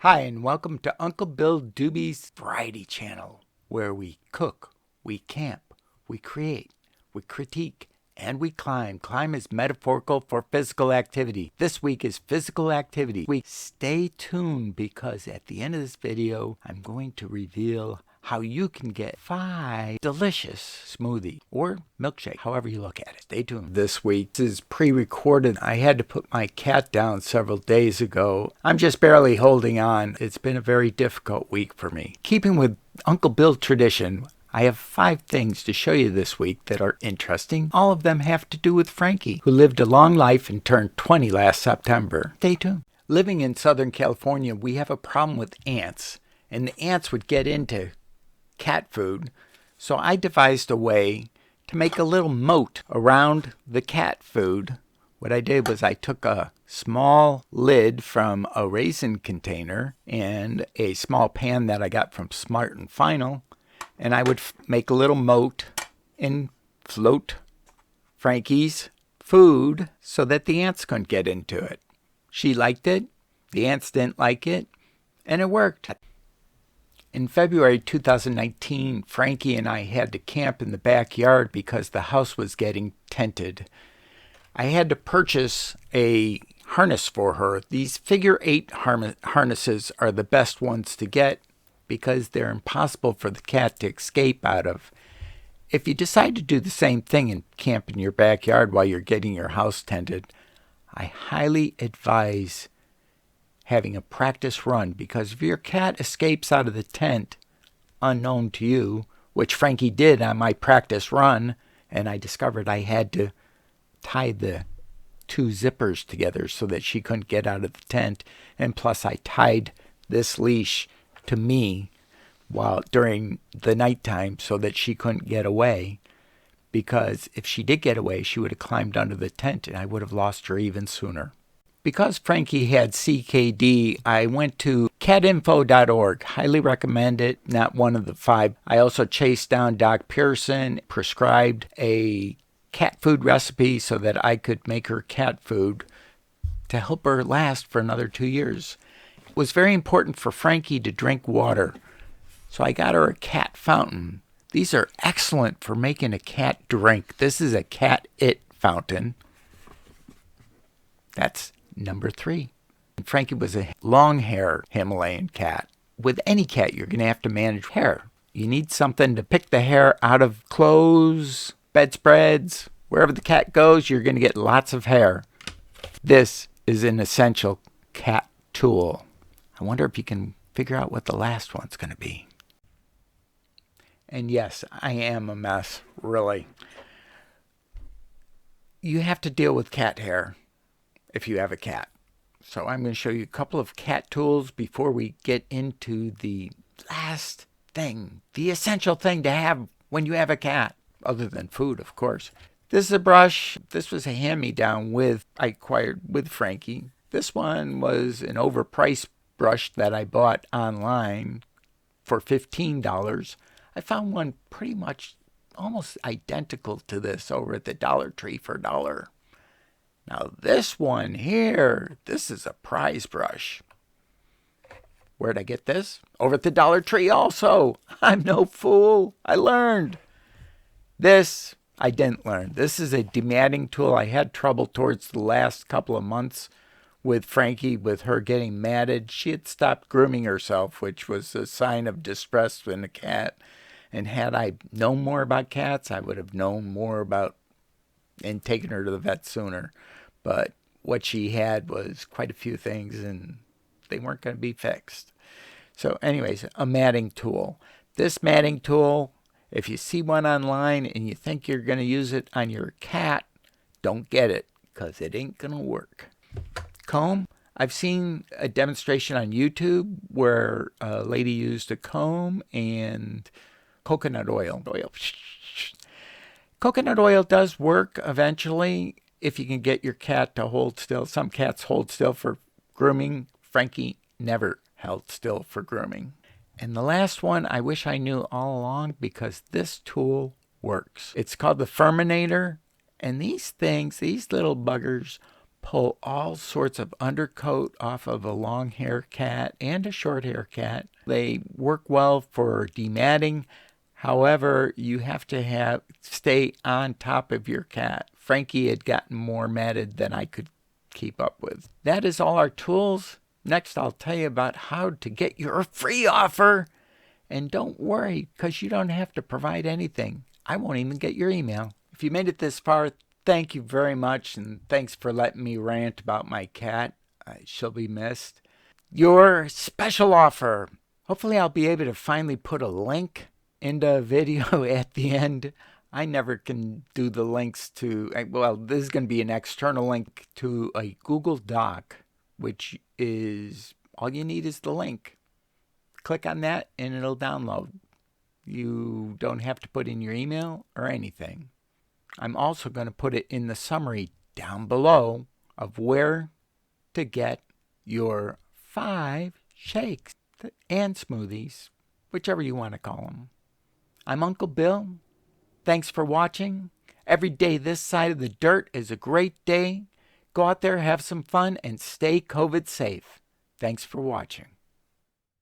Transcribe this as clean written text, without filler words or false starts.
Hi, and welcome to Uncle Bill Dube's Variety Channel, where we cook, we camp, we create, we critique, and we climb. Climb is metaphorical for physical activity. This week is physical activity week. Stay tuned because at the end of this video, I'm going to reveal how you can get 5 delicious smoothie or milkshake, however you look at it. Stay tuned. This week this is pre-recorded. I had to put my cat down several days ago. I'm just barely holding on. It's been a very difficult week for me. Keeping with Uncle Bill tradition, I have 5 things to show you this week that are interesting. All of them have to do with Frankie, who lived a long life and turned 20 last September. Stay tuned. Living in Southern California, we have a problem with ants, and the ants would get into cat food, so I devised a way to make a little moat around the cat food. What I did was I took a small lid from a raisin container and a small pan that I got from Smart and Final, and I would make a little moat and float Frankie's food so that the ants couldn't get into it. She liked it, the ants didn't like it, and it worked. In February 2019, Frankie and I had to camp in the backyard because the house was getting tented. I had to purchase a harness for her. These figure 8 harnesses are the best ones to get because they're impossible for the cat to escape out of. If you decide to do the same thing and camp in your backyard while you're getting your house tented, I highly advise having a practice run, because if your cat escapes out of the tent unknown to you, which Frankie did on my practice run, and I discovered I had to tie the 2 zippers together so that she couldn't get out of the tent, and plus I tied this leash to me during the nighttime so that she couldn't get away, because if she did get away, she would have climbed under the tent and I would have lost her even sooner. Because Frankie had CKD, I went to catinfo.org. Highly recommend it. Not one of the 5. I also chased down Doc Pearson, prescribed a cat food recipe so that I could make her cat food to help her last for another 2 years. It was very important for Frankie to drink water, so I got her a cat fountain. These are excellent for making a cat drink. This is a cat it fountain. That's number 3. Frankie was a long-hair Himalayan cat. With any cat, you're going to have to manage hair. You need something to pick the hair out of clothes, bedspreads. Wherever the cat goes, you're going to get lots of hair. This is an essential cat tool. I wonder if you can figure out what the last one's going to be. And yes, I am a mess, really. You have to deal with cat hair if you have a cat. So I'm going to show you a couple of cat tools before we get into the last thing, the essential thing to have when you have a cat, other than food, of course. This is a brush. This was a hand-me-down I acquired with Frankie. This one was an overpriced brush that I bought online for $15. I found one pretty much almost identical to this over at the Dollar Tree for $1. Now this one here, this is a prize brush. Where'd I get this? Over at the Dollar Tree also. I'm no fool. I learned. This, I didn't learn. This is a dematting tool. I had trouble towards the last couple of months with Frankie, with her getting matted. She had stopped grooming herself, which was a sign of distress in a cat. And had I known more about cats, I would have known more about and taken her to the vet sooner. But what she had was quite a few things, and they weren't going to be fixed. So anyways, a matting tool. This matting tool, if you see one online and you think you're going to use it on your cat, don't get it, because it ain't going to work. Comb. I've seen a demonstration on YouTube where a lady used a comb and coconut oil. Coconut oil does work eventually if you can get your cat to hold still. Some cats hold still for grooming. Frankie never held still for grooming. And the last one I wish I knew all along, because this tool works. It's called the Furminator. And these things, these little buggers, pull all sorts of undercoat off of a long hair cat and a short hair cat. They work well for dematting. However, you have to stay on top of your cat. Frankie had gotten more matted than I could keep up with. That is all our tools. Next, I'll tell you about how to get your free offer. And don't worry, because you don't have to provide anything. I won't even get your email. If you made it this far, thank you very much, and thanks for letting me rant about my cat. She'll be missed. Your special offer. Hopefully I'll be able to finally put a link in the video at the end. I never can do the links to, well, this is going to be an external link to a Google Doc, which is, all you need is the link. Click on that and it'll download. You don't have to put in your email or anything. I'm also going to put it in the summary down below of where to get your 5 shakes and smoothies, whichever you want to call them. I'm Uncle Bill. Thanks for watching. Every day this side of the dirt is a great day. Go out there, have some fun, and stay COVID safe. Thanks for watching.